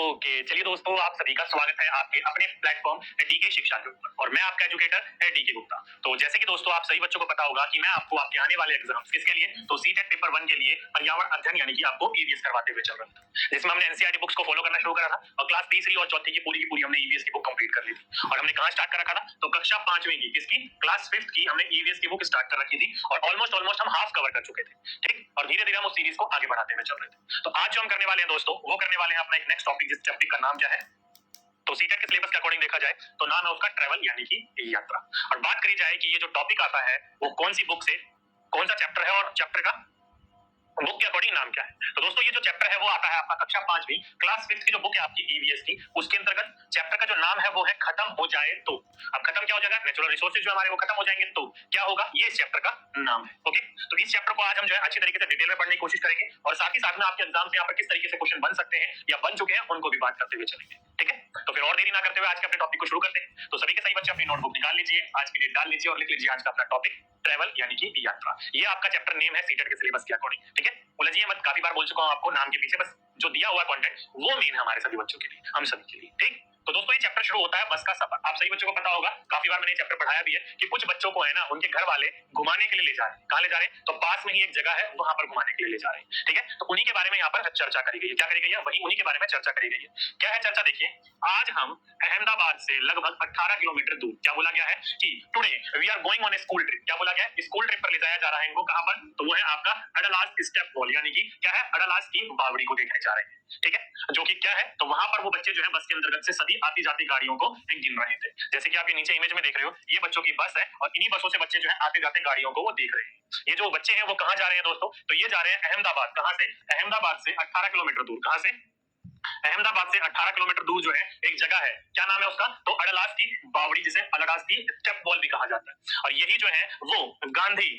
Okay, चलिए दोस्तों, आप सभी का स्वागत है आपके अपने प्लेटफॉर्म डीके शिक्षा के ऊपर और मैं आपका एजुकेटर डीके गुप्ता। तो जैसे कि दोस्तों आप सभी बच्चों को पता होगा कि मैं आपको आपके आने वाले एग्जाम्स किसके लिए, तो सीटेट पेपर 1 के लिए पर्यावरण अध्ययन यानी कि आपको ईवीएस करवाते हुए चल रहा था, जिसमें हमने एनसीईआरटी बुक्स को फॉलो करना शुरू करा था और क्लास तीसरी और चौथी की पूरी हमने ईवीएस की बुक कंप्लीट कर ली थी। और हमने कहां स्टार्ट कर रखा था, तो कक्षा 5वीं की किसकी, क्लास 5th की हमने ईवीएस की बुक स्टार्ट कर रखी थी और ऑलमोस्ट हम हाफ कवर कर चुके थे। ठीक, और धीरे धीरे हम उस सीरीज को आगे बढ़ाते हुए चल रहे थे। तो आज जो हम करने वाले हैं दोस्तों, वो करने वाले हैं अपना एक नेक्स्ट टॉपिक, जिस टॉपिक का नाम क्या है, तो सीटेट के सिलेबस के अकॉर्डिंग देखा जाए तो नाम है उसका ट्रैवल यानी कि यात्रा। और बात करी जाए कि ये जो टॉपिक आता है वो कौन सी बुक से, कौन सा चैप्टर है और चैप्टर का बुक के अकॉर्डिंग नाम क्या है। तो दोस्तों ये जो चैप्टर है वो आता है आपका कक्षा 5वीं क्लास 5th की जो बुक है आपकी ईवीएस की, उसके अंतर्गत चैप्टर का जो नाम है वो है खत्म हो जाए तो। अब खत्म क्या हो जाएगा, नेचुरल रिसोर्सेज जो हमारे वो खत्म हो जाएंगे तो क्या होगा, ये इस चैप्टर का नाम है। ओके, तो इस चैप्टर को आज हम जो है अच्छी तरीके से डिटेल में पढ़ने की कोशिश करेंगे और साथ ही साथ में आपके एग्जाम से यहाँ पर किस तरीके से क्वेश्चन बन सकते हैं या बन चुके हैं उनको भी बात करते हुए चलेंगे। ठीक है, तो फिर और देरी ना करते हुए आज के अपने टॉपिक को शुरू करते हैं। तो सभी के सही बच्चे अपनी नोटबुक निकाल लीजिए, आज की डेट डाल लीजिए और लिख लीजिए आज का अपना टॉपिक ट्रैवल यानी कि यात्रा। ये आपका चैप्टर नेम है सीटेट के सिलेबस के अकॉर्डिंग। ठीक है, उलझिए मत, काफी बार बोल चुका हूं आपको, नाम के पीछे बस जो दिया हुआ कंटेंट वो मेन है हमारे सभी बच्चों के लिए, हम सभी के लिए। ठीक, तो दोस्तों ये चैप्टर शुरू होता है बस का सफर। आप सही बच्चों को पता होगा, काफी बार मैंने ये चैप्टर पढ़ाया भी है कि कुछ बच्चों को है ना उनके घर वाले घुमाने के लिए ले जा रहे हैं। कहां ले जा रहे हैं, तो पास में ही एक जगह है वहां पर घुमाने के लिए ले जा रहे हैं। ठीक है, तो उन्हीं के बारे में यहाँ पर चर्चा करी गई है। क्या करी गई है, वही उन्हीं के बारे में चर्चा करी गई है। क्या है चर्चा, देखिए आज हम अहमदाबाद से लगभग 18 किलोमीटर दूर, क्या बोला गया है कि today we are going on a school trip. क्या बोला गया है, स्कूल ट्रिप पर ले जाया जा रहा है इनको। कहां पर, तो वो है आपका अडालाज स्टेप वॉल यानी कि क्या है, अडालाज की बावड़ी को देखने जा रहे हैं। ठीक है, जो कि क्या है, तो वहां पर वो बच्चे जो है बस के अंतर्गत से सभी आती जाती गाड़ियों को गिन रहे थे। जैसे कि आप ये नीचे इमेज में देख रहे हो, ये बच्चों की बस है और इन्हीं बसों से बच्चे जो है आते जाते गाड़ियों को वो देख रहे हैं। ये जो बच्चे हैं वो कहां जा रहे हैं दोस्तों, तो ये जा रहे हैं अहमदाबाद। कहां से, अहमदाबाद से 18 किलोमीटर दूर। कहां से, अहमदाबाद से 18 किलोमीटर दूर जो है एक जगह है, क्या नाम है उसका, तो अडालाज की बावड़ी, जिसे अडालाज की स्टेप वॉल भी कहा जाता है। और यही जो है वो गांधी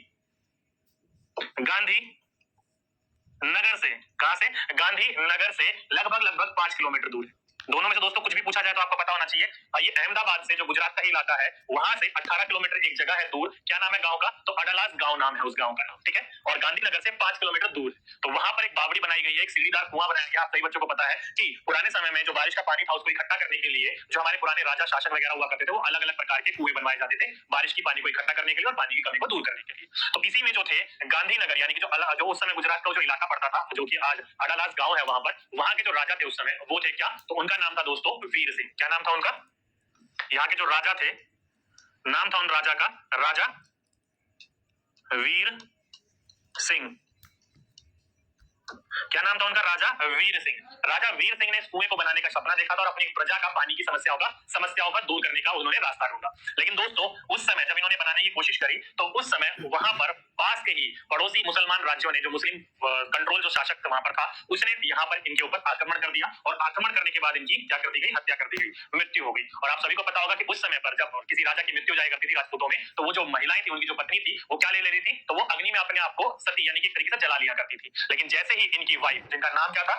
नगर से, कहां से, गांधी नगर से लगभग 5 किलोमीटर दूर है। दोनों में से दोस्तों कुछ भी पूछा जाए तो आपको पता होना चाहिए। ये अहमदाबाद से जो गुजरात का ही इलाका है वहां से 18 किलोमीटर एक जगह है दूर, क्या नाम है गांव का, तो अडालाज गांव नाम है उस गांव का नाम। ठीक है, और गांधीनगर से 5 किलोमीटर दूर, तो वहां पर एक बावड़ी बनाई गई है, एक सीढ़ीदार कुआं बनाया गया। आप सभी बच्चों को पता है कि पुराने समय में जो बारिश का पानी था उसको इकट्ठा करने के लिए जो हमारे पुराने राजा शासक वगैरह हुआ करते थे, वो अलग अलग प्रकार के कुएं बनवाए जाते थे बारिश की पानी को इकट्ठा करने के लिए और पानी की कमी को दूर करने के लिए। तो इसी में जो थे गांधीनगर यानी कि जो उस समय गुजरात का जो इलाका पड़ता था, जो कि आज अडालाज गांव है, वहां पर वहां के जो राजा थे उस समय वो थे क्या, तो उनका नाम था दोस्तों वीर सिंह। क्या नाम था उनका, यहाँ के जो राजा थे, नाम था उन राजा का, राजा वीर सिंह। क्या नाम था उनका, राजा वीर सिंह। राजा वीर सिंह ने इस कुएं को बनाने का सपना देखा था और अपनी प्रजा का पानी की समस्याओं का दूर करने का उन्होंने रास्ता ढूंढा। लेकिन दोस्तों उस समय जब इन्होंने बनाने की कोशिश करी तो उस समय वहां पर पास के ही पड़ोसी मुसलमान राज्यों ने, जो मुस्लिम कंट्रोल जो शासक वहां पर था, उसने यहाँ पर इनके ऊपर आक्रमण कर दिया और आक्रमण करने के बाद इनकी क्या कर दी गई, हत्या कर दी गई, मृत्यु हो गई। और आप सभी को पता होगा कि उस समय पर जब किसी राजा की मृत्यु जाया करती थी राजपूतों में, तो वो जो महिलाएं थी, उनकी जो पत्नी थी, वो क्या ले रही थी, तो वो अग्नि में अपने आप को सती यानी कि एक तरीके से जला लिया करती थी। लेकिन जैसे ही इनकी वाइफ, जिनका नाम क्या था,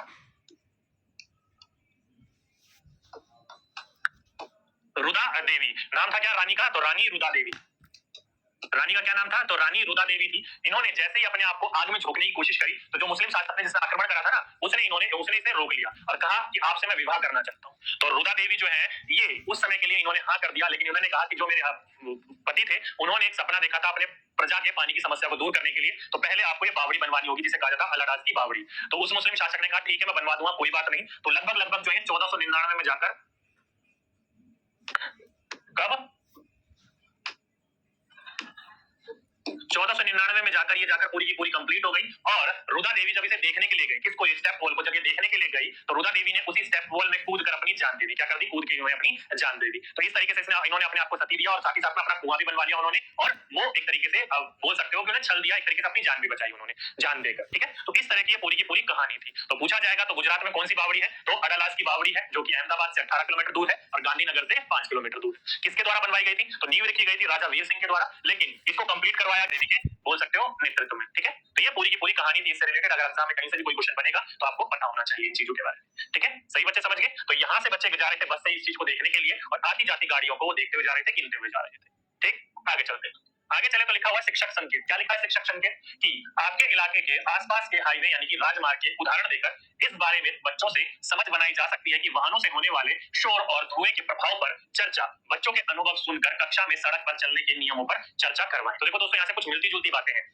रुदा देवी, नाम था क्या रानी का, तो रानी रुदा देवी। रानी का क्या नाम था, तो रानी रुदा देवी थी। इन्होंने जैसे ही अपने आप को आग में झोंकने की कोशिश करी तो जो मुस्लिम शासक ने जिसने आक्रमण करा था ना, उसने इसे रोक लिया और कहा कि आपसे मैं विवाह करना चाहता हूं। तो रुदा देवी जो है ये उस समय के लिए इन्होंने हाँ कर दिया, लेकिन इन्होंने कहा कि जो मेरे पति थे उन्होंने एक सपना देखा था अपने प्रजा के पानी की समस्या को दूर करने के लिए, तो पहले आपको ये बावड़ी बनवानी होगी जिसे कहा जाता है अडालाज की बावड़ी। तो उस मुस्लिम शासक ने कहा ठीक है मैं बनवा दूंगा, कोई बात नहीं। तो लगभग जो है 1499 में जाकर, कब, 1499 में जाकर ये पूरी की पूरी कंप्लीट हो गई। और रुदा देवी जब इसे देखने के लिए गई, किसको, स्टेप वॉल को जब ये देखने के लिए गई, तो रुदा देवी ने उसी स्टेप वॉल में कूद कर अपनी जान दे दी। क्या कर दी, कूद के इन्होंने अपनी जान दे दी। तो इस तरीके से इन्होंने अपने आप को सती दिया और साथ ही साथ में अपना कुआं भी बनवा लिया उन्होंने, और वो एक तरीके से बोल सकते हो कि उन्होंने छल दिया, एक तरीके से अपनी जान भी बचाई उन्होंने जान देकर। ठीक है, तो इस तरह की पूरी कहानी थी। तो पूछा जाएगा तो गुजरात में कौन सी बावड़ी है, तो अडालाज की बावड़ी है, जो कि अहमदाबाद से 18 किलोमीटर दूर है और गांधीनगर से 5 किलोमीटर दूर। किसके द्वारा बनवाई गई थी, तो नींव रखी गई थी राजा वीर सिंह के द्वारा, लेकिन इसको कंप्लीट करवाया देवी के, बोल सकते हो, नेतृत्व में। ठीक है, तो ये पूरी कहानी थी इससे रिलेटेड। अगर एग्जाम में कहीं से भी कोई क्वेश्चन बनेगा तो आपको पता होना चाहिए इन चीजों के बारे में। ठीक है, सही बच्चे समझ गए। तो यहाँ से बच्चे जा रहे थे बस से इस चीज को देखने के लिए और आती जाती गाड़ियों को वो देखते हुए जा रहे थे, गिनते हुए जा रहे थे। ठीक, आगे चलते हैं। आगे चले तो लिखा हुआ शिक्षक संकेत। क्या लिखा है शिक्षक संकेत? कि आपके इलाके के आसपास के हाईवे यानी कि राजमार्ग के उदाहरण देकर इस बारे में बच्चों से समझ बनाई जा सकती है कि वाहनों से होने वाले शोर और धुएं के प्रभाव पर चर्चा, बच्चों के अनुभव सुनकर कक्षा में सड़क पर चलने के नियमों पर चर्चा करवाएं। तो देखो दोस्तों, यहाँ से कुछ मिलती जुलती बातें हैं।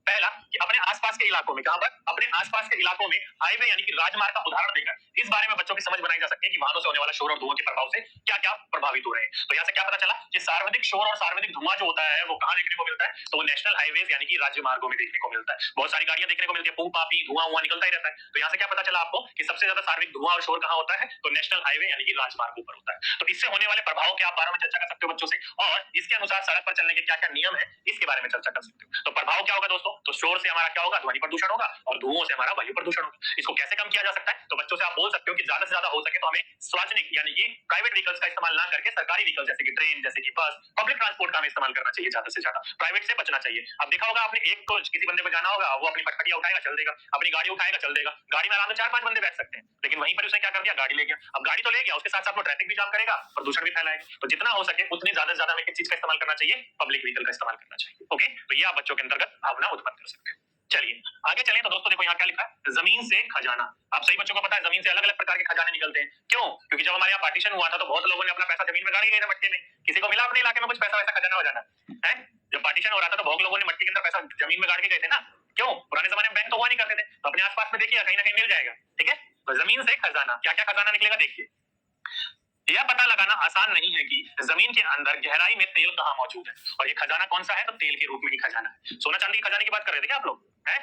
पहला कि अपने आसपास के इलाकों में, कहां पर? अपने आसपास के इलाकों में हाईवे यानी कि राजमार्ग का उदाहरण देकर इस बारे में बच्चों की समझ बनाई जा सकती है कि वाहनों से होने वाला शोर और धुआं के प्रभाव से क्या क्या प्रभावित हो रहे हैं। तो यहाँ से क्या पता चला कि सार्वजनिक शोर और सार्वजनिक धुआं जो होता है वो कहां देखने को मिलता है? तो वो नेशनल हाईवेज यानी कि राज्य मार्गों में देखने को मिलता है। बहुत सारी गाड़ियां देखने को मिलती है, पापी धुआं हुआ निकलता ही रहता है। तो यहाँ से क्या पता चला आपको कि सबसे ज्यादा सार्वजनिक धुआं और शोर कहां होता है? तो नेशनल हाईवे यानी कि राजमार्गों पर होता है। तो इससे होने वाले प्रभाव के आप बारे में चर्चा कर सकते हो बच्चों से, और इसके अनुसार सड़क पर चलने के क्या क्या नियम है इसके बारे में चर्चा कर सकते हो। तो प्रभाव क्या होगा दोस्तों? तो शोर से हमारा क्या होगा? ध्वनि प्रदूषण होगा, और धुओं से हमारा वायु प्रदूषण होगा। इसको कैसे कम किया जा सकता है? तो बच्चों से आप बोल सकते हो कि ज्यादा से ज्यादा हो सके तो हमें सार्वजनिक यानी कि प्राइवेट व्हीकल्स का इस्तेमाल ना करके सरकारी व्हीकल जैसे कि ट्रेन, जैसे कि बस, पब्लिक ट्रांसपोर्ट का हमें इस्तेमाल करना चाहिए ज्यादा से ज्यादा। प्राइवेट से बचना चाहिए। अब देखा होगा आपने, एक को किसी बंदे को जाना होगा, वो अपनी फटफटिया उठाएगा चल देगा, अपनी गाड़ी उठाएगा चल देगा, गाड़ी में आराम से 4-5 बंदे बैठ सकते हैं, लेकिन वहीं पर उसने क्या कर दिया? गाड़ी ले गया। अब गाड़ी तो ले गया, उसके साथ साथ वो ट्रैफिक भी जाम करेगा, प्रदूषण भी फैलाएगा। तो जितना हो सके उतनी ज्यादा से ज्यादा हमें किस चीज का इस्तेमाल करना चाहिए? पब्लिक व्हीकल का इस्तेमाल करना चाहिए। ओके, तो ये आप बच्चों के अंतर्गत भावना उत्पन्न कर सकते हैं। चलिए आगे चलें तो दोस्तों देखो यहाँ क्या लिखा है? जमीन से खजाना। आप सही बच्चों को पता है जमीन से अलग अलग प्रकार के खजाने निकलते हैं। क्यों? क्योंकि जब हमारे यहाँ पार्टीशन हुआ था तो बहुत लोगों ने अपना पैसा जमीन में गाड़ दिया था मट्टी में। किसी को मिला अपने इलाके में कुछ पैसा वैसा खजाना वजाना है? जब पार्टीशन हो रहा था तो बहुत लोगों ने मट्टी के अंदर पैसा जमीन में गाड़ के गए थे ना। क्यों? पुराने जमाने में बैंक तो हुआ नहीं करते थे, तो अपने आसपास में देखिए कहीं ना कहीं मिल जाएगा। ठीक है, तो जमीन से खजाना, क्या क्या खजाना निकलेगा देखिए। यह पता लगाना आसान नहीं है कि जमीन के अंदर गहराई में तेल कहाँ मौजूद है, और ये खजाना कौन सा है? तो तेल के रूप में ही खजाना है। सोना चांदी के खजाने की बात कर रहे थे क्या आप लोग? हैं?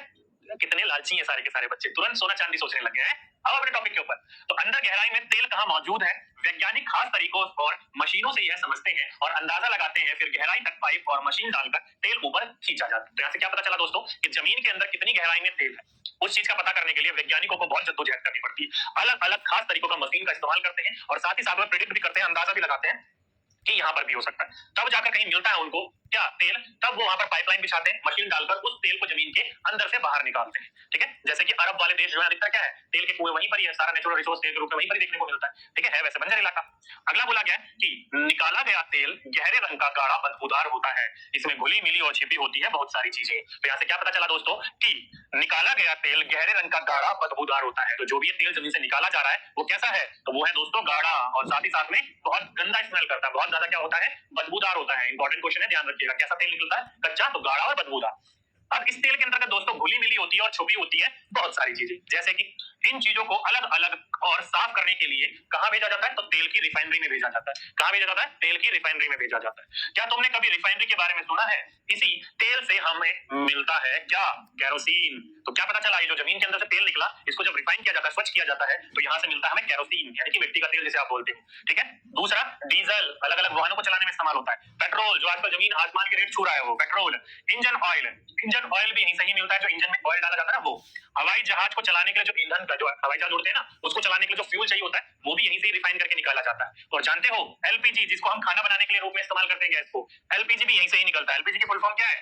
कितने लालची हैं सारे के सारे बच्चे, तुरंत सोना चांदी सोचने लगे हैं। अब अपने टॉपिक के ऊपर, तो अंदर गहराई में तेल कहाँ मौजूद है? वैज्ञानिक खास तरीकों और मशीनों से यह समझते हैं और अंदाजा लगाते हैं, फिर गहराई तक पाइप और मशीन डालकर तेल ऊपर खींचा जाता है। तो यहाँ से क्या पता चला दोस्तों कि जमीन के अंदर कितनी गहराई में तेल है? उस चीज का पता करने के लिए वैज्ञानिकों को बहुत जद्दोजहद करनी पड़ती है। अलग अलग खास तरीकों का मशीन का इस्तेमाल करते हैं, और साथ ही साथ में प्रेडिक्ट भी करते हैं, अंदाजा भी लगाते हैं कि यहाँ पर भी हो सकता है। तब जाकर कहीं मिलता है उनको क्या? तेल। तब वो वहां पर पाइपलाइन बिछाते हैं, मशीन डालकर उस तेल को जमीन के अंदर से बाहर निकालते हैं। ठीक है, जैसे कि अरब वाले देश जो है अधिकतर क्या है? तेल के कुएं वहीं पर ही है, सारा नेचुरल रिसोर्स तेल के रूप में वहीं पर ही देखने को मिलता है। ठीक है वैसे बंजर इलाका। अगला बोला गया कि निकाला गया तेल गहरे रंग का, गाढ़ा, बदबूदार होता है। इसमें घुली मिली और छिपी होती है बहुत सारी चीजें। तो यहाँ से क्या पता चला दोस्तों कि निकाला गया तेल गहरे रंग का, गाढ़ा, बदबूदार होता है। तो जो भी ये तेल जमीन से निकाला जा रहा है वो कैसा है? तो वो है दोस्तों गाढ़ा, और साथ ही साथ में बहुत गंदा स्मेल करता है, बहुत ज्यादा क्या होता है? बदबूदार होता है। इंपॉर्टेंट क्वेश्चन है, ध्यान रखिएगा। कैसा तेल निकलता है? कच्चा, तो गाढ़ा और बदबूदार। अब इस तेल के अंतर्गत दोस्तों घुली मिली होती है और छुपी होती है बहुत सारी चीजें, जैसे कि इन चीजों को अलग अलग और साफ करने के लिए कहां भेजा जाता है? तो तेल की रिफाइनरी में भेजा जाता है। कहां भेजा जाता है? तेल की रिफाइनरी में भेजा जाता है। क्या तुमने कभी रिफाइनरी के बारे में सुना है? इसी तेल से हमें मिलता है क्या? केरोसिन। तो क्या पता चला, ये जो जमीन के अंदर से तेल निकला, इसको जब रिफाइन किया जाता है, स्वच्छ किया जाता है, तो यहाँ से मिलता है हमें केरोसिन, यानी कि मिट्टी का तेल जिसे आप बोलते हो। ठीक है, दूसरा डीजल, अलग अलग वाहनों को चलाने में इस्तेमाल होता है। पेट्रोल, जो आजकल जमीन आसमान के रेट छू रहा है, वो petrol. Engine oil, engine oil भी यहीं से ही मिलता है, जो इंजन में ऑयल डाला जाता है ना वो। हवाई जहाज को चलाने के लिए जो ईंधन का, जो हवाई जहाज उड़ते हैं ना, उसको चलाने के लिए जो फ्यूल चाहिए होता है, वो भी यहीं से ही रिफाइन करके निकाला जाता है। और जानते हो एलपीजी, जिसको हम खाना बनाने के लिए रूप में इस्तेमाल करते हैं, गैस को, एलपीजी भी यहीं से ही निकलता है। एलपीजी की फुल फॉर्म क्या है?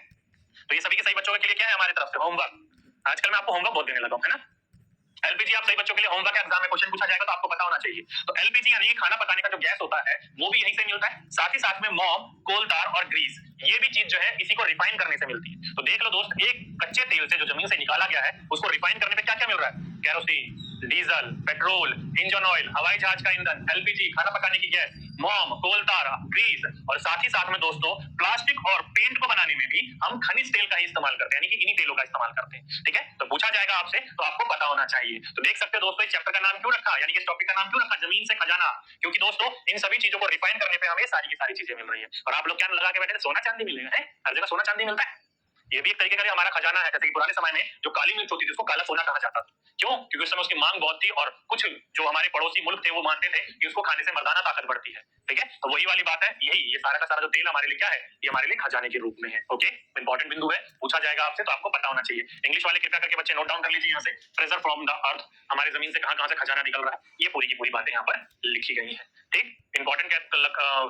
तो ये सभी के सही बच्चों के लिए क्या है हमारी तरफ से? होमवर्क। आजकल मैं आपको होमवर्क बहुत देने लगा हूं, है ना। एलपीजी आप सही बच्चों के लिए होमवर्क एग्जाम में क्वेश्चन पूछा जाएगा तो आपको पता होना चाहिए। तो एलपीजी यानी कि खाना पकाने का जो गैस होता है वो भी यहीं से मिलता है। साथ ही साथ में मोम, कोल तार और ग्रीस, ये भी चीज जो है इसी को रिफाइन करने से मिलती है। तो देख लो दोस्त, एक कच्चे तेल से जो जमीन से निकाला गया है उसको रिफाइन करने पे क्या क्या मिल रहा है? Kerosene, diesel, petrol, engine oil, हवाई जहाज का ईंधन, एलपीजी, खाना पकाने की गैस, मोम, कोल तार, ग्रीस, और साथ ही साथ में दोस्तों प्लास्टिक और पेंट को बनाने में भी हम खनिज तेल का ही इस्तेमाल करते हैं, यानी कि इन्हीं तेलों का इस्तेमाल करते हैं। ठीक है, तो पूछा जाएगा आपसे तो आपको पता होना चाहिए। तो देख सकते हो दोस्तों, इस चैप्टर का नाम क्यों रखा, यानी कि इस टॉपिक का नाम क्यों रखा? जमीन से खजाना। क्योंकि दोस्तों इन सभी चीजों को रिफाइन करने पे हमें सारी की सारी चीजें मिल रही है। और आप लोग क्या लगा के बैठे थे? सोना चांदी मिलेगा है, हर जगह सोना चांदी मिलता है। ये भी एक तरीके का हमारा खजाना है। जैसे कि पुराने समय में जो काली मिर्च होती थी उसको काला सोना कहा जाता था। क्यों? क्योंकि उस समय उसकी मांग बहुत थी, और कुछ जो हमारे पड़ोसी मुल्क थे वो मानते थे कि उसको खाने से मर्दाना ताकत बढ़ती है। ठीक है, तो वही वाली बात है, यही ये सारा का सारा जो तेल हमारे लिए क्या है? ये हमारे लिए खजाने के रूप में है। ओके, इंपॉर्टेंट बिंदु है, पूछा जाएगा आपसे तो आपको पता होना चाहिए। इंग्लिश वाले कृपया करके बच्चे नोट डाउन कर लीजिए यहाँ से, ट्रेजर फ्रॉम द अर्थ, हमारे जमीन से कहां-कहां से खजाना निकल रहा है, ये पूरी की पूरी बातें यहाँ पर लिखी गई है। ठीक, इंपॉर्टेंट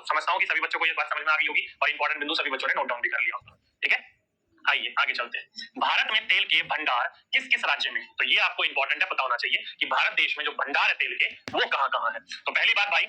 समझता हूँ कि सभी बच्चों को ये बात समझ में आ गई होगी, और इंपॉर्टेंट बिंदु सभी बच्चों ने नोट डाउन भी कर लिया होगा। ठीक है, आइए आगे चलते हैं। भारत में तेल के भंडार किस किस राज्य में? तो ये आपको इंपॉर्टेंट है, पता होना चाहिए कि भारत देश में जो भंडार है तेल के वो कहां कहां है। तो पहली बात भाई,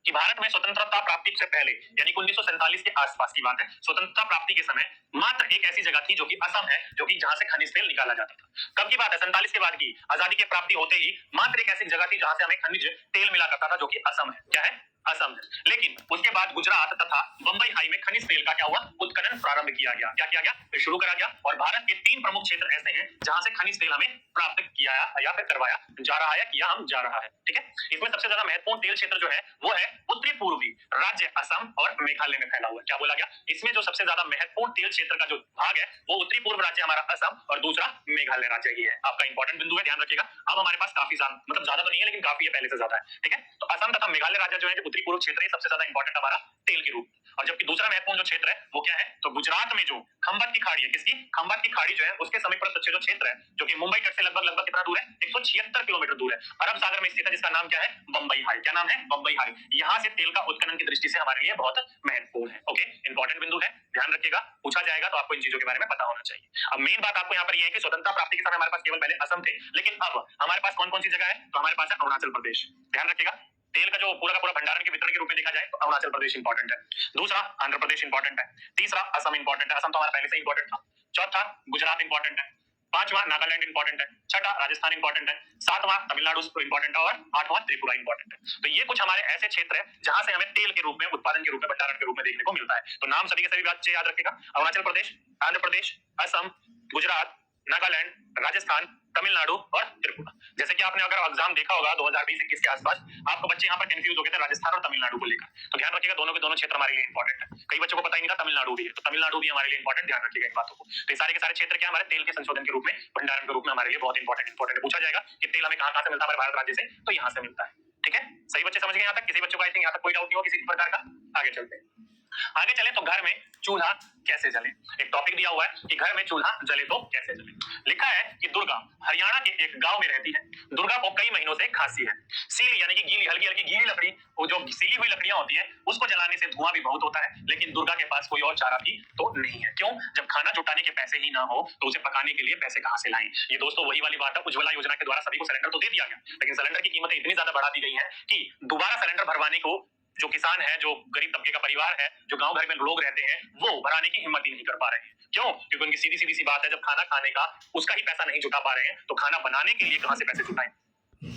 कि भारत में स्वतंत्रता प्राप्ति से पहले यानी 1947 के आसपास की बात है, स्वतंत्रता प्राप्ति के समय मात्र एक ऐसी जगह थी जो कि असम है, जो कि जहां से खनिज तेल निकाला जाता था। कब की बात है? 47 के बाद की। आजादी की प्राप्ति होते ही मात्र एक ऐसी जगह थी जहां से हमें खनिज तेल मिला करता था, जो कि असम है। क्या है? असम है। लेकिन उसके बाद गुजरात तथा बंबई हाई में खनिज तेल का क्या हुआ? उत्खनन प्रारंभ किया गया। क्या किया गया? शुरू करा गया। और भारत के 3 प्रमुख क्षेत्र ऐसे हैं जहां से खनिज तेल हमें प्राप्त किया या फिर करवाया जा रहा है, किया हम जा रहा है। ठीक है, इसमें सबसे ज्यादा महत्वपूर्ण तेल क्षेत्र जो है वो है उत्तरी पूर्वी राज्य असम और मेघालय में फैला हुआ है। क्या बोला गया? इसमें जो सबसे ज्यादा महत्वपूर्ण तेल क्षेत्र का जो भाग है वो उत्तरी पूर्व राज्य हमारा असम और दूसरा मेघालय राज्य ही है। आपका इंपॉर्टेंट बिंदु है, ध्यान रखिएगा। अब हमारे पास काफी मतलब ज्यादा तो नहीं है, लेकिन काफी है, पहले से ज्यादा है। ठीक है, तो असम तथा मेघालय राज्य जो है उत्तरी पूर्व क्षेत्र है, सबसे ज्यादा इंपॉर्टेंट हमारा तेल के रूप में। और जबकि दूसरा महत्वपूर्ण जो क्षेत्र है वो क्या है? तो गुजरात में जो खंबात की खाड़ी है, किसकी? खंबात की खाड़ी जो है उसके समीप जो क्षेत्र है, जो कि मुंबई तट से लगभग लगभग कितना दूर है? 176 किलोमीटर दूर है, अरब सागर में स्थित है, जिसका नाम क्या है? बंबई हाई। क्या नाम है? बंबई हाई। यहां से तेल का उत्खनन की दृष्टि से हमारे लिए बहुत महत्वपूर्ण है। ओके, इंपॉर्टेंट बिंदु है, ध्यान रखिएगा, पूछा जाएगा तो आपको इन चीजों के बारे में पता होना चाहिए। अब मेन बात आपको यहाँ पर यह है कि स्वतंत्रता प्राप्ति के समय हमारे पास केवल पहले असम थे, लेकिन अब हमारे पास कौन कौन सी जगह है? तो हमारे पास है अरुणाचल प्रदेश। ध्यान रखिएगा, तेल का जो पूरा का पूरा भंडारण के वितरण के रूप में देखा जाए तो अरुणाचल प्रदेश इंपॉर्टेंट है। दूसरा आंध्र प्रदेश इंपॉर्टेंट है। तीसरा असम इंपॉर्टेंट है, असम तो हमारा पहले से इंपॉर्टेंट था। चौथा गुजरात इंपॉर्टेंट है। पांचवा नागालैंड इंपॉर्टेंट है। छठा राजस्थान इंपॉर्टेंट है। सातवां तमिलनाडु इंपॉर्टेंट है और आठवां त्रिपुरा इंपॉर्टेंट है। तो ये कुछ हमारे ऐसे क्षेत्र है जहां से हमें तेल के रूप में, उत्पादन के रूप में, भंडारण के रूप में देखने को मिलता है। तो नाम सभी के सभी बच्चे याद रखेगा, अरुणाचल प्रदेश, आंध्र प्रदेश, असम, गुजरात, नागालैंड, राजस्थान, तमिलनाडु और त्रिपुरा। जैसे कि आपने अगर एग्जाम देखा होगा 2020-21 के आसपास, आपको बच्चे यहाँ पर कंफ्यूज हो गए थे राजस्थान और तमिलनाडु को लेकर। तो ध्यान रखिएगा, दोनों के दोनों क्षेत्र हमारे लिए इंपॉर्टेंट है। कई बच्चों को पता ही नहीं था तमिलनाडु भी है, तो तमिलनाडु भी हमारे लिए इंपॉर्टेंट, ध्यान रखिएगा इन बातों को। तो सारे के सारे क्षेत्र क्या हमारे तेल के संशोधन के रूप में, भंडारण के रूप में हमारे लिए बहुत इंपॉर्टेंट है। पूछा जाएगा कि तेल हमें कहां से मिलता है? हमारे भारत राज्य से, तो यहाँ से मिलता है। ठीक है, सही बच्चे समझ गए यहाँ तक? किसी बच्चों को आई थिंक यहाँ तक कोई डाउट नहीं हो किसी प्रकार का? आगे चलते हैं। आगे चले तो घर में चूल्हा कैसे जले, एक टॉपिक दिया हुआ है कि घर में चूल्हा जले तो कैसे जले। लिखा है कि दुर्गा हरियाणा के एक गांव में रहती है। दुर्गा को कई महीनों से खांसी है। सीली यानी कि गीली, हल्की हल्की गीली लकड़ी, वो जो सीली हुई लकड़ियां होती है उसको जलाने से धुआं भी बहुत होता है, लेकिन दुर्गा के पास कोई और चारा भी तो नहीं है। क्यों? जब खाना जुटाने के पैसे ही ना हो तो उसे पकाने के लिए पैसे कहां से लाएं? ये दोस्तों वही वाली बात है, उज्ज्वला योजना के द्वारा सभी को सिलेंडर तो दे दिया गया, लेकिन सिलेंडर की कीमतें इतनी ज्यादा बढ़ा दी गई है कि दोबारा सिलेंडर भरवाने को जो किसान है, जो गरीब तबके का परिवार है, जो गांव घर में लोग रहते हैं, वो भराने की हिम्मत ही नहीं कर पा रहे हैं। क्यों? क्योंकि उनकी सीधी सीधी सी बात है, जब खाना खाने का उसका ही पैसा नहीं जुटा पा रहे हैं तो खाना बनाने के लिए कहां से पैसे जुटाएं?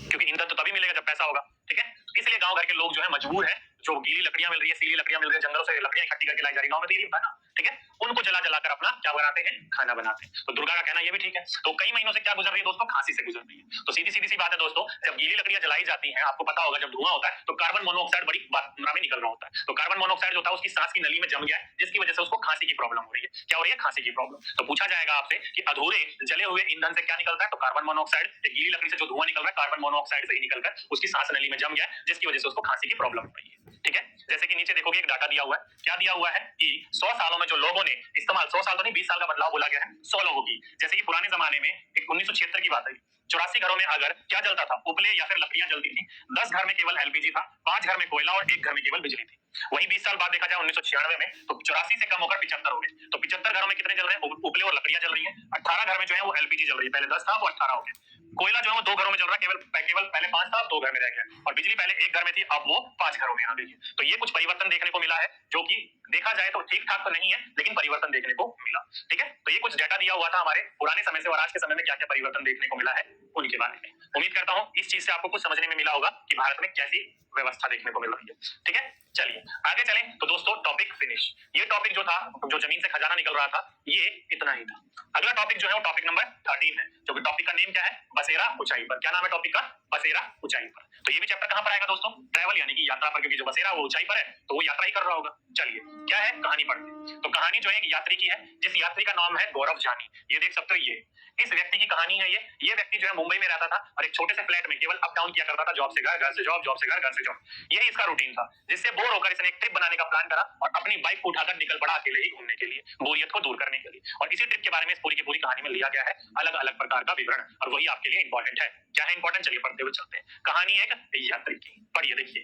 क्योंकि ईंधन तो तभी मिलेगा जब पैसा होगा। ठीक है, इसलिए गांव घर के लोग जो है मजबूर है, जो गीली लकड़ियां मिल रही है, सीली लकड़ियां मिल रही है, जंगलों से लकड़ियां इकट्ठी करके लाई जा रही है, गांव में तो ये होता है ना। ठीक है, उनको जला जलाकर अपना क्या बनाते हैं? खाना बनाते हैं। तो दुर्गा का कहना ये भी ठीक है। तो कई महीनों से क्या गुजर रही है दोस्तों? खांसी से गुजर रही है। तो सीधी सीधी सी बात है दोस्तों, जब गीली लकड़ियां जलाई जाती हैं, आपको पता होगा जब धुआं होता है तो कार्बन मोनोऑक्साइड बड़ी मात्रा में निकल रहा होता है। तो कार्बन मोनोऑक्साइड जो होता है उसकी सांस की नली में जम गया है, जिसकी वजह से उसको खांसी की प्रॉब्लम हो रही है। क्या हो रही है? खांसी की प्रॉब्लम। तो पूछा जाएगा आपसे कि अधूरे जले हुए ईंधन से क्या निकलता है? तो कार्बन मोनोऑक्साइड। गीली लकड़ी से जो धुआं निकल रहा है कार्बन मोनोऑक्साइड से ही निकलकर उसकी सांस नली में जम गया, जिसकी वजह से उसको खांसी की प्रॉब्लम हो रही है। ठीक है, जैसे कि नीचे देखोगे एक डाटा दिया हुआ है। क्या दिया हुआ है कि 100 सालों में जो लोगों ने इस्तेमाल, 100 साल तो नहीं 20 साल का बदलाव बोला गया है, 100 लोगों की। जैसे कि पुराने जमाने में 1976 की बात है, 84 घरों में अगर क्या जलता था? उपले या फिर लकड़ियां जलती थी। 10 घर में केवल एलपीजी था, 5 घर में कोयला और 1 घर में केवल बिजली थी। वही 20 साल बाद देखा जाए 1996 में, तो 84 से कम होकर 75 हो गए। तो 75 घरों में कितने जल रहे हैं? उपले और लकड़ियां जल रही है। 18 घर में जो है वो एलपीजी जल रही है, पहले 10 था वो 18 हो गया। कोयला जो है वो 2 घरों में जल रहा है, केवल पहले 5 था, 2 घर में रह गया। और बिजली पहले 1 घर में थी, अब वो 5 घरों में आ गई है। तो ये कुछ परिवर्तन देखने को मिला है, जो कि देखा जाए तो ठीक ठाक तो नहीं है, लेकिन परिवर्तन देखने को मिला। ठीक है, तो ये कुछ डेटा दिया हुआ था हमारे पुराने समय से और आज के समय में क्या क्या परिवर्तन देखने को मिला है उनके बारे में। उम्मीद करता हूं इस चीज से आपको कुछ समझने में मिला होगा कि भारत में कैसी व्यवस्था देखने को मिल रही है। ठीक है, चलिए आगे चलें। तो दोस्तों टॉपिक फिनिश। ये टॉपिक जो था, जो जमीन से खजाना निकल रहा था, ये इतना ही था। अगला टॉपिक जो है वो टॉपिक नंबर 13 है, जो कि टॉपिक का नेम क्या है? बसेरा ऊंचाई पर। क्या नाम है टॉपिक का? बसेरा ऊंचाई पर। तो ये भी चैप्टर कहां पर आएगा दोस्तों? ट्रैवल यानी कि यात्रा पर, क्योंकि जो बसेरा वो ऊंचाई पर है तो वो यात्रा ही कर रहा होगा। चलिए क्या है? कहानी पढ़ते। तो कहानी जो है एक यात्री की है, जिस यात्री का नाम है गौरव जानी। ये देख सकते हो, ये इस व्यक्ति की कहानी है। ये व्यक्ति जो है मुंबई में रहता था और एक छोटे से फ्लैट में केवल अप डाउन किया करता था, जॉब से घर, घर से जॉब, जॉब से घर, घर से जॉब। यही इसका रूटीन था, जिससे बोर होकर इसने एक ट्रिप बनाने का प्लान करा और अपनी बाइक को उठाकर निकल पड़ा अकेले ही घूमने के लिए, बोरियत को दूर करने के लिए। और इसी ट्रिप के बारे में इस पूरी की पूरी कहानी में लिया गया है अलग अलग प्रकार का विवरण, और वही आपके लिए इंपॉर्टेंट है। क्या है इंपॉर्टेंट? चलिए पढ़ते हुए चलते हैं। कहानी एक यात्री की, पढ़िए देखिए।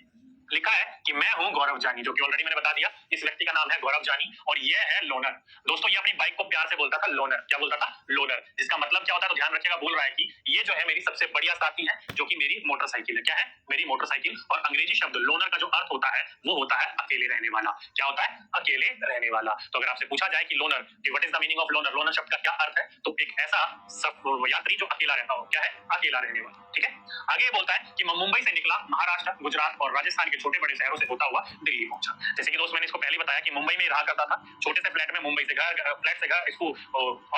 लिखा है कि मैं हूं गौरव जानी, जो कि ऑलरेडी मैंने बता दिया, इस व्यक्ति का नाम है गौरव जानी और ये है लोनर। दोस्तों ये अपनी बाइक को प्यार से बोलता था लोनर। क्या बोलता था? लोनर। जिसका मतलब क्या होता है तो ध्यान रखिएगा, बोल रहा है कि ये जो है मेरी सबसे बढ़िया साथी है, जो कि मेरी मोटरसाइकिल है। क्या है? मेरी मोटरसाइकिल। और अंग्रेजी शब्द लोनर का जो अर्थ होता है वो होता है अकेले रहने वाला। क्या होता है? अकेले रहने वाला। तो अगर आपसे पूछा जाए कि loner, what is the meaning of loner, loner शब्द का क्या अर्थ है, तो एक ऐसा यात्री जो अकेला रहता हो। क्या है? अकेला रहने वाला। ठीक है, आगे ये बोलता है कि मैं मुंबई से निकला, महाराष्ट्र, गुजरात और राजस्थान के छोटे बड़े शहरों से होता हुआ दिल्ली पहुंचा। जैसे कि दोस्त मैंने इसको पहले बताया कि मुंबई में रहा करता था, छोटे से फ्लैट में, मुंबई से घर, फ्लैट से घर, इसको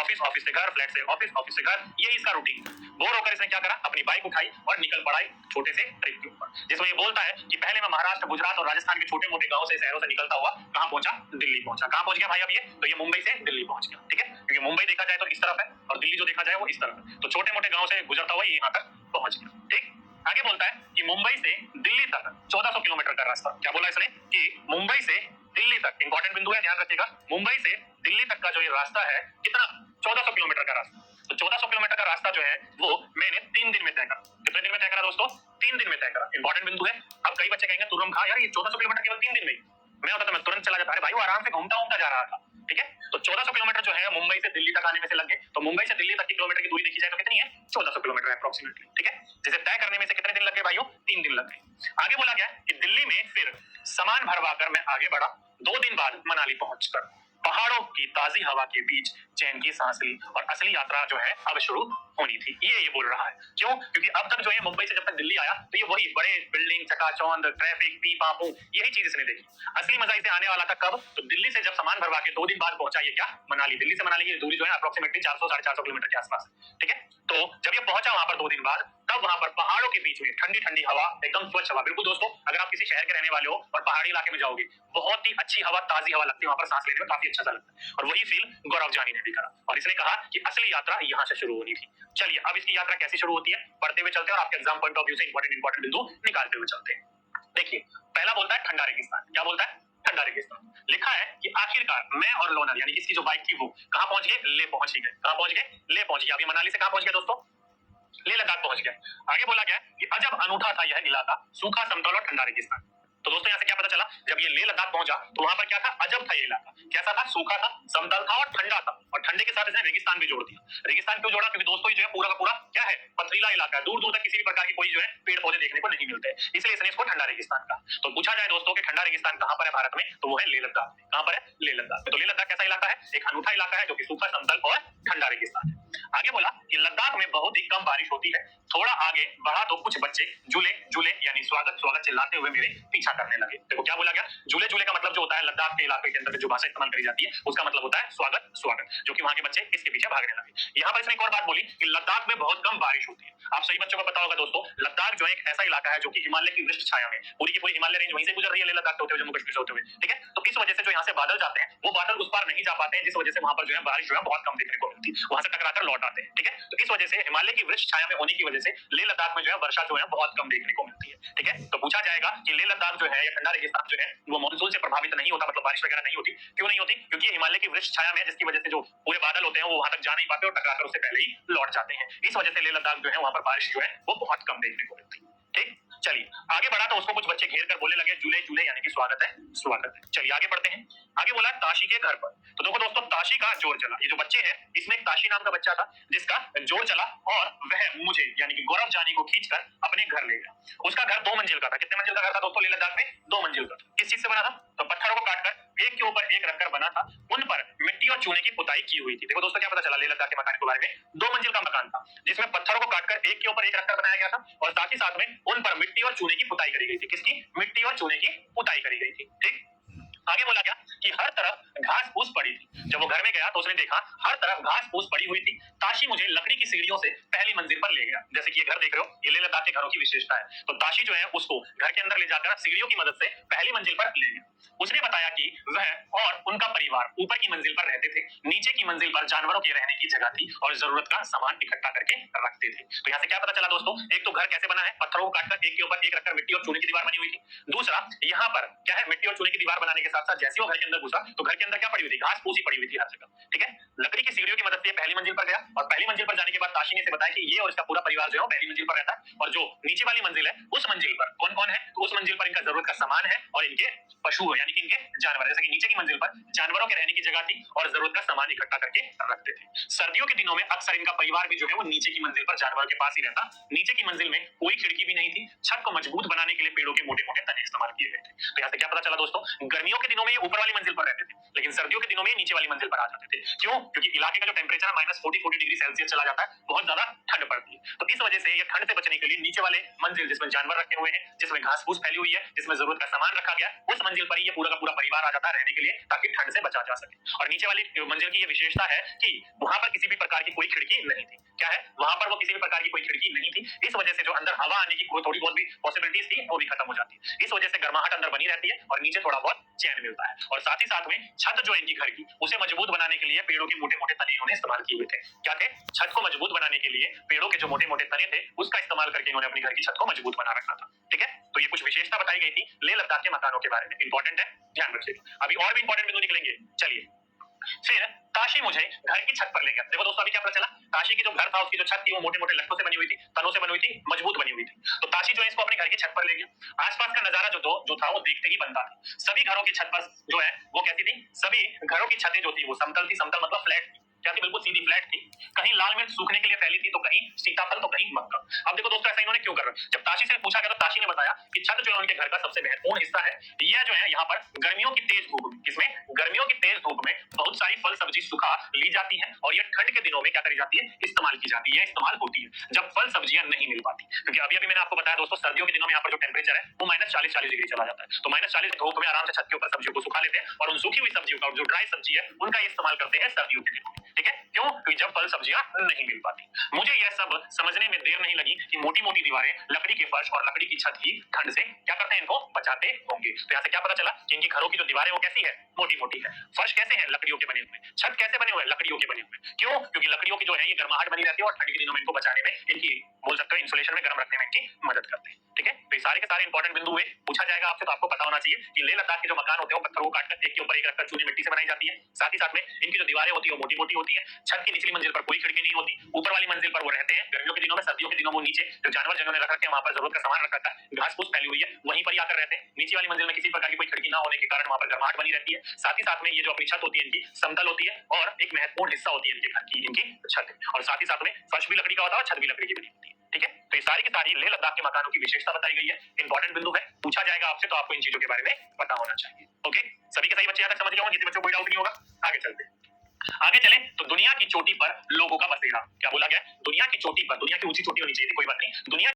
ऑफिस, ऑफिस से घर, फ्लैट से ऑफिस, ऑफिस से घर, यही इसका रूटीन। बोर होकर इसने क्या करा, अपनी बाइक उठाई और निकल पड़ा छोटे से ट्रिप के ऊपर, जिसमें ये बोलता है कि पहले मैं महाराष्ट्र, गुजरात और राजस्थान के छोटे मोटे गांव से, शहरों से निकलता हुआ कहां पहुंचा? दिल्ली पहुंचा। कहां पहुंच गया भाई अब ये? तो ये मुंबई से दिल्ली पहुंच गया। ठीक है, क्योंकि मुंबई देखा जाए तो इस तरफ है और दिल्ली जो देखा जाए वो इस तरफ है, तो छोटे मोटे गांव से गुजरता हुआ ये यहां तक पहुंच गया। ठीक, आगे बोलता है कि मुंबई से दिल्ली तक 1400 किलोमीटर का रास्ता। क्या बोला इसने? कि मुंबई से दिल्ली तक, इंपॉर्टेंट बिंदु है, ध्यान रखिएगा, मुंबई से दिल्ली तक का जो ये रास्ता है, कितना? 1400 किलोमीटर का रास्ता। तो 1400 किलोमीटर का रास्ता जो है वो मैंने 3 दिन में तय करा। कितने दिन में तय करा दोस्तों? 3 दिन में तय करा। इंपॉर्टेंट बिंदु है। अब कई बच्चे कहेंगे तुरंत खा यार, ये 1400 किलोमीटर केवल 3 दिन में, मैं होता तो मैं तुरंत चला जाता। अरे भाई वो आराम से घूमता घूमता जा रहा था। ठीक है, तो 1400 किलोमीटर जो है मुंबई से दिल्ली तक आने में से लग गए। तो मुंबई से दिल्ली तक की किलोमीटर की दूरी देखी जाए तो कितनी है? 1400 किलोमीटर अप्रोक्सीमेटली। ठीक है, जिसे तय करने में से कितने दिन लग गए भाइयों? 3 दिन लग गए। आगे बोला गया कि दिल्ली में फिर सामान भरवा कर मैं आगे बढ़ा। 2 दिन बाद मनाली पहुंचकर पहाड़ों की ताजी हवा के बीच चैन की सांस ली और असली यात्रा जो है अब शुरू होनी थी। ये बोल रहा है। क्यों? क्योंकि अब तक जो है मुंबई से जब तक दिल्ली आया तो ये वही बड़े बिल्डिंग, चकाचौंध, ट्रैफिक, पी पापू, यही चीज इसने देखी। असली मजा इसे आने वाला था कब? तो दिल्ली से जब सामान भरवा के 2 दिन बाद पहुंचा ये क्या? मनाली। दिल्ली से मनाली की दूरी जो है अप्रोक्सीमेटली 400-450 किलोमीटर के आसपास। ठीक है, तो जब ये पहुंचा वहां पर 2 दिन बाद, तब वहां पर पहाड़ों के बीच में ठंडी ठंडी हवा, एकदम स्वच्छ हवा। बिल्कुल दोस्तों, अगर आप किसी शहर के रहने वाले हो और पहाड़ी इलाके में जाओगे, बहुत ही अच्छी हवा, ताजी हवा लगती है, वहां पर सांस लेने में काफी अच्छा लगता है। और वही फील गौरव जानी ने भी करा और इसने कहा कि असली यात्रा यहां से शुरू होनी थी। चलिए अब इसकी यात्रा कैसे शुरू होती है पढ़ते हुए चलते हैं और आपके एग्जाम पॉइंट ऑफ व्यू से इंपॉर्टेंट बिंदु निकालते हुए चलते हैं। देखिए, पहला बोलता है ठंडा रेगिस्तान। क्या बोलता है? ठंडा रेगिस्तान। लिखा है कि आखिरकार मैं और लोनर, यानी इसकी जो बाइक थी, वो कहां पहुंच गए? ले पहुंच ही गए। कहां पहुंच गए? ले पहुंच गए। अभी मनाली से कहां पहुंच गए दोस्तों? लेह लद्दाख पहुंच गया। आगे बोला गया कि अजब अनूठा था यह इलाका, सूखा, समतल और ठंडा रेगिस्तान। तो दोस्तों यहां से क्या पता चला? जब ये लेह लद्दाख पहुंचा तो वहां पर क्या था? अजब था ये इलाका। कैसा था? सूखा था, समतल था और ठंडा था। और ठंडे के साथ इसने रेगिस्तान भी जोड़ दिया। रेगिस्तान क्यों जोड़ा? क्योंकि दोस्तों ये जो है पूरा का पूरा क्या है? पथरीला इलाका है, दूर दूर तक किसी भी प्रकार की कोई जो है पेड़ पौधे देखने को नहीं मिलते, इसलिए इसने इसको ठंडा रेगिस्तान कहा। तो पूछा जाए दोस्तों कि ठंडा रेगिस्तान कहां पर है भारत में, तो वो है लेह लद्दाख। कहां पर है? लेह लद्दाख। तो लेह लद्दाख कैसा इलाका है? एक अनूठा इलाका है जो कि सूखा, समतल और ठंडा रेगिस्तान है। आगे बोला कि लद्दाख में बहुत ही कम बारिश होती है। थोड़ा आगे बढ़ा तो कुछ बच्चे झूले झूले यानी स्वागत स्वागत चिल्लाते हुए मेरे पीछा करने लगे। देखो क्या बोला गया? झूले झूले का मतलब जो होता है लद्दाख के इलाके के अंदर जो भाषा इस्तेमाल करी जाती है उसका मतलब होता है स्वागत स्वागत, जो कि वहां के बच्चे इसके पीछे भागने लगे। यहाँ पर इसने एक और बात बोली कि लद्दाख में बहुत कम बारिश होती है। आप सही बच्चों को पता होगा दोस्तों, लद्दाख जो है एक ऐसा इलाका है जो कि हिमालय की वृष्ट छाया में, पूरी की पूरी हिमालय रेंज वहीं से गुजर रही है, लेह लद्दाख होते हुए, जम्मू कश्मीर से होते हुए। ठीक है, तो इस वजह से जो यहाँ से बादल जाते हैं वो बादल उस पार नहीं जा पाते हैं, जिस वजह से वहां पर जो है बारिश जो है बहुत कम देखने को मिलती है, वहां से टकराकर लौट आते हैं। ठीक है, तो इस वजह से हिमालय की वृक्ष छाया में होने की वजह से लेह लद्दाख में जो है वर्षा जो है बहुत कम देखने को मिलती है। ठीक है, तो पूछा जाएगा कि लेह लद्दाख जो है या ठंडा रेगिस्तान जो है वो मानसून से प्रभावित नहीं होता, मतलब बारिश वगैरह नहीं होती। क्यों नहीं होती? क्योंकि ये हिमालय की वृक्ष छाया में, जिसकी वजह से जो पूरे बादल होते हैं वो वहां तक जा नहीं पाते और टकराकर उससे पहले ही लौट जाते हैं। इस वजह से लेह लद्दाख जो है वहां पर बारिश जो है वो बहुत कम देखने को मिलती है। ठीक, चलिए आगे बढ़ा तो उसको कुछ बच्चे घेर कर बोलने लगे झूले झूले यानी कि स्वागत है स्वागत है। चलिए आगे बढ़ते हैं। आगे बोला ताशी के घर पर। तो देखो दोस्तों, ताशी का जोर चला। ये जो बच्चे हैं इसमें एक ताशी नाम का बच्चा था जिसका जोर चला और वह मुझे यानी कि गौरव जानी को खींचकर अपने घर ले गया। उसका घर 2 मंजिल का था। कितने मंजिल का घर था दोस्तों लेह लद्दाख में? 2 मंजिल का था। किस चीज से बना था? तो पत्थरों को काटकर एक के ऊपर एक रखकर बना था। उन पर मिट्टी और चूने की पुताई की हुई थी। देखो दोस्तों क्या पता चला लेह लद्दाख के मकान के बारे में? 2 मंजिल का मकान था जिसमें पत्थरों को काटकर एक के ऊपर एक रखकर बनाया गया था और साथ ही साथ में उन पर मिट्टी और चूने की पुताई करी गई थी। किसकी? मिट्टी और चूने की पुताई करी गई थी। ठीक, आगे बोला गया कि हर तरफ घास फूस पड़ी थी। जब वो घर में गया तो उसने देखा हर तरफ घास फूस पड़ी हुई थी। ताशी मुझे लकड़ी की सीढ़ियों से पहली मंजिल पर ले गया। जैसे कि ये घर देख रहे हो, ये लेह लद्दाख के घरों की विशेषता है। तो ताशी जो है उसको घर के अंदर ले जाकर सीढ़ियों की मदद से पहली मंजिल पर ले गया। उसने बताया कि वह और उनका परिवार ऊपर की मंजिल पर रहते थे, नीचे की मंजिल पर जानवरों के रहने की जगह थी और जरूरत का सामान इकट्ठा करके रखते थे। तो यहाँ से क्या पता चला दोस्तों? एक तो घर कैसे बना है? पत्थरों को काटकर एक के ऊपर एक रखकर मिट्टी और चूने की दीवार बनी हुई थी। दूसरा, यहाँ पर क्या है? मिट्टी और चूने की दीवार बनाने के साथ साथ साथ जैसे वो घर के अंदर घुसा तो घर के अंदर क्या पड़ी हुई थी, घास फूसी पड़ी हुई थी हर जगह। ठीक है, लकड़ी की सीढ़ियों की मदद से पहली मंजिल पर गया और पहली मंजिल पर जाने के बाद ताशी ने इसे बताया कि ये और इसका पूरा परिवार जो है पहली मंजिल पर रहता है, और जो नीचे वाली मंजिल है उस मंजिल पर कौन कौन है, तो उस मंजिल पर इनका जरूरत का सामान है और इनके पशु है, यानी कि इनके जानवर। जैसे कि नीचे की मंजिल पर जानवरों के रहने की जगह थी और जरूरत का सामान इकट्ठा करके रखते थे। सर्दियों के दिनों में अक्सर इनका परिवार भी जो है वो नीचे की मंजिल पर जानवरों के पास ही रहता। नीचे की मंजिल में कोई खिड़की भी नहीं थी। छत को मजबूत बनाने के लिए पेड़ों के मोटे मोटे तने इस्तेमाल किए गए थे। तो यहाँ से क्या पता चला दोस्तों, गर्मियों के दिनों में ये ऊपर वाली मंजिल पर रहते थे, लेकिन सर्दियों के दिनों में नीचे वाली मंजिल पर आ जाते थे। क्यों? क्योंकि इलाके का जो टेम्परेचर है -40 डिग्री सेल्सियस चला जाता है, बहुत ज्यादा ठंड पड़ती है। तो इस वजह से ये ठंड से बचने के लिए नीचे वाले मंजिल जिसमें जानवर रखे हुए हैं, जिसमें घास फूस फैली हुई है, जिसमें जरूरत का सामान रखा गया, उस मंजिल पर ही ये पूरा का पूरा परिवार आ जाता है रहने के लिए, ताकि ठंड से बचा जा सके। और नीचे वाली मंजिल की ये विशेषता है कि वहां पर किसी भी प्रकार की कोई खिड़की नहीं थी। क्या है, वहां पर वो किसी भी प्रकार की कोई खिड़की नहीं थी। इस वजह से जो अंदर हवा आने की थोड़ी बहुत भी पॉसिबिलिटीज थी वो भी खत्म हो जाती है। इस वजह से गर्माहट अंदर बनी रहती है और नीचे थोड़ा बहुत चैन मिलता है। और साथ ही साथ में छत जो इनकी घर की, उसे मजबूत बनाने के लिए पेड़ों के मोटे मोटे तने इन्होंने इस्तेमाल किए हुए थे। क्या थे? छत को मजबूत बनाने के लिए पेड़ों के जो मोटे मोटे तने थे उसका इस्तेमाल करके इन्होंने अपनी घर की छत को मजबूत बना रखा था। ठीक है, तो ये कुछ विशेषता बताई गई थी लेह लद्दाख के मकानों के बारे में। इंपॉर्टेंट है, ध्यान रखिएगा। अभी और भी इंपॉर्टेंट बिंदु निकलेंगे। चलिए, फिर ताशी मुझे घर की छत पर ले गया। देखो दोस्तों, अभी क्या पता चला, ताशी की जो घर था उसकी जो छत थी वो मोटे मोटे लट्टों से बनी हुई थी, तनों से बनी हुई थी, मजबूत बनी हुई थी। तो ताशी जो है इसको अपने घर की छत पर ले गया। आसपास का नजारा जो था वो देखते ही बनता था। सभी घरों की छत पर जो है वो कैसी थी, सभी घरों की छतें जो थी वो समतल थी। समतल मतलब फ्लैट थी। क्या थी? बिल्कुल सीधी फ्लैट थी। कहीं लाल मिर्च सूखने के लिए फैली थी तो कहीं सीताफल तो कहीं मक्का। अब देखो दोस्तों, ऐसा इन्होंने क्यों कर रखा? जब ताशी से पूछा गया तो ताशी ने बताया कि छत जो है उनके घर का सबसे महत्वपूर्ण हिस्सा है। यह जो है यहाँ पर गर्मियों की तेज धूप, किसमें? गर्मियों की तेज धूप में बहुत सारी फल सब्जी सुखा ली जाती है और ये ठंड के दिनों में क्या करी जाती है, इस्तेमाल की जाती है, इस्तेमाल होती है जब फल सब्जियां नहीं मिल पाती। क्योंकि अभी अभी मैंने आपको बताया दोस्तों, सर्दियों के दिनों में यहाँ पर जो टेम्परेचर है वो -40 डिग्री चला जाता है। तो -40 धूप में आराम से छत के ऊपर सब्जियों को सुखा लेते हैं और उन सूखी हुई सब्जियों का जो ड्राई सब्जी है उनका इस्तेमाल करते हैं सर्दियों के दिनों में। ठीक है, क्यों? क्योंकि जब फल सब्जियां नहीं मिल पाती। मुझे यह सब समझने में देर नहीं लगी कि मोटी मोटी दीवारें, लकड़ी के फर्श और लकड़ी की छत ही ठंड से क्या करते हैं, इनको बचाते होंगे। तो यहाँ से क्या पता चला कि इनकी घरों की जो दीवारें वो कैसी है, मोटी मोटी है। फर्श कैसे हैं, लकड़ियों के बने हुए। छत कैसे बने हुए, लकड़ियों के बने हुए। क्यों? क्योंकि लकड़ियों की जो है ये गर्माहट बनी रहती है और ठंड के दिनों में इनको बचाने में, इनकी बोल सकते हो इंसुलेशन में, गर्म रखने में इनकी मदद करते हैं। ठीक है, तो ये सारे के सारे इंपॉर्टेंट बिंदु हुए। पूछा जाएगा आपसे तो आपको पता होना चाहिए कि लेह लद्दाख के जो मकान होते हैं वो पत्थरों को काटकर एक के ऊपर एक रखकर चूने मिट्टी से बनाई जाती है। साथ ही साथ में इनकी जो दीवारें होती है वो मोटी मोटी होती है। छत की निचली मंजिल पर कोई खिड़की नहीं होती। ऊपर वाली मंजिल पर वो रहते हैं गर्मियों के दिनों में, सर्दियों के दिनों में वो नीचे जो जानवर जिन्होंने रख रखे हैं वहां पर जरूरत का सामान रखा था, घास फूस फैली हुई है, वहीं पर आकर रहते हैं। नीचे वाली मंजिल में किसी प्रकार की कोई खिड़की ना होने के कारण वहां पर गर्माहट बनी रहती है। साथ ही साथ में ये जो अपनी छत होती है इनकी समतल होती है और एक महत्वपूर्ण हिस्सा होती है इनके घर की, इनकी छत। और साथ ही साथ में फर्श भी लकड़ी का होता है और छत भी लकड़ी की बनी होती है। ठीक है, तो ये सारी की सारी लेह लद्दाख के मकानों की विशेषता बताई गई है। इंपॉर्टेंट बिंदु है, पूछा जाएगा आपसे तो आपको इन चीजों के बारे में पता होना चाहिए। ओके, सभी के सही बच्चे यहाँ तक समझ गए होंगे, किसी बच्चों को कोई डाउट नहीं होगा। आगे चलते हैं। आगे चले तो दुनिया की चोटी पर लोगों का बसेरा। क्या बोला गया? दुनिया की चोटी पर, दुनिया की ऊंची चोटी होनी चाहिए, कोई बात नहीं, दुनिया